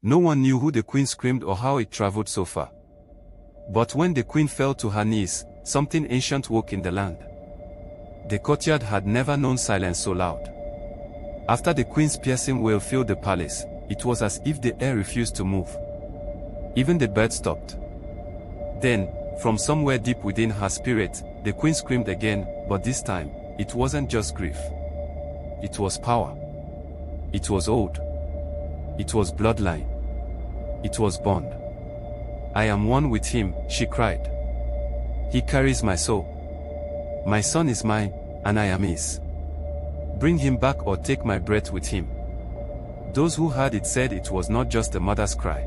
No one knew who the queen screamed or how it traveled so far. But when the queen fell to her knees, something ancient woke in the land. The courtyard had never known silence so loud. After the queen's piercing wail filled the palace, it was as if the air refused to move. Even the birds stopped. Then, from somewhere deep within her spirit, the queen screamed again, but this time, it wasn't just grief. It was power. It was old. It was bloodline. It was bond. I am one with him, she cried. He carries my soul. My son is mine, and I am his. Bring him back or take my breath with him. Those who heard it said it was not just a mother's cry.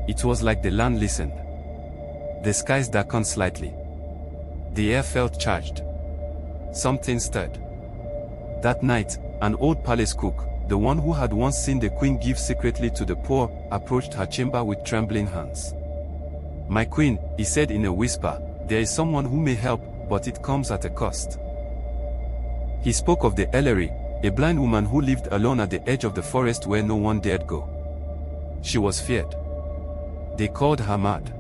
It was like the land listened. The skies darkened slightly. The air felt charged. Something stirred. That night, an old palace cook, the one who had once seen the queen give secretly to the poor, approached her chamber with trembling hands. "My queen," he said in a whisper, "there is someone who may help, but it comes at a cost." He spoke of the Ellery, a blind woman who lived alone at the edge of the forest where no one dared go. She was feared. They called her mad.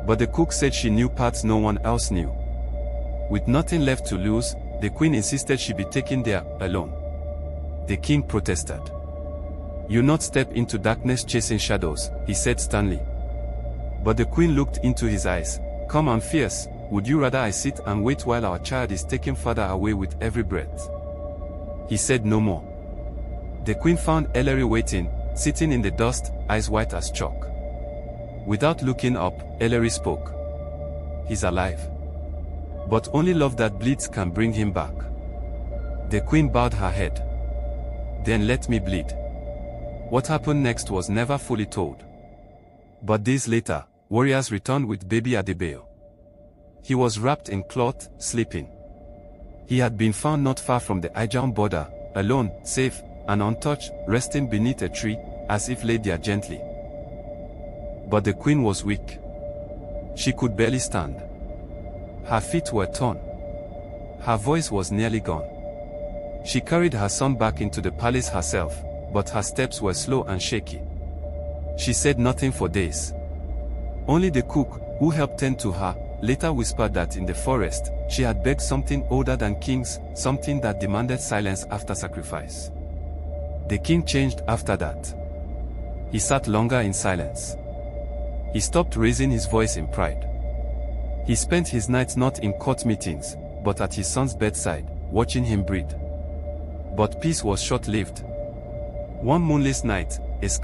But the cook said she knew paths no one else knew. With nothing left to lose, the queen insisted she be taken there, alone. The king protested. "You not step into darkness chasing shadows," he said sternly. But the queen looked into his eyes. "Come and fierce, would you rather I sit and wait while our child is taken further away with every breath?" He said no more. The queen found Ellery waiting, sitting in the dust, eyes white as chalk. Without looking up, Ellery spoke. "He's alive. But only love that bleeds can bring him back." The queen bowed her head. "Then let me bleed." What happened next was never fully told. But days later, warriors returned with baby Adebayo. He was wrapped in cloth, sleeping. He had been found not far from the Ijaw border, alone, safe, and untouched, resting beneath a tree, as if laid there gently. But the queen was weak. She could barely stand. Her feet were torn. Her voice was nearly gone. She carried her son back into the palace herself, but her steps were slow and shaky. She said nothing for days. Only the cook, who helped tend to her, later whispered that in the forest, she had begged something older than kings, something that demanded silence after sacrifice. The king changed after that. He sat longer in silence. He stopped raising his voice in pride. He spent his nights not in court meetings, but at his son's bedside, watching him breathe. But peace was short-lived. One moonless night, a scout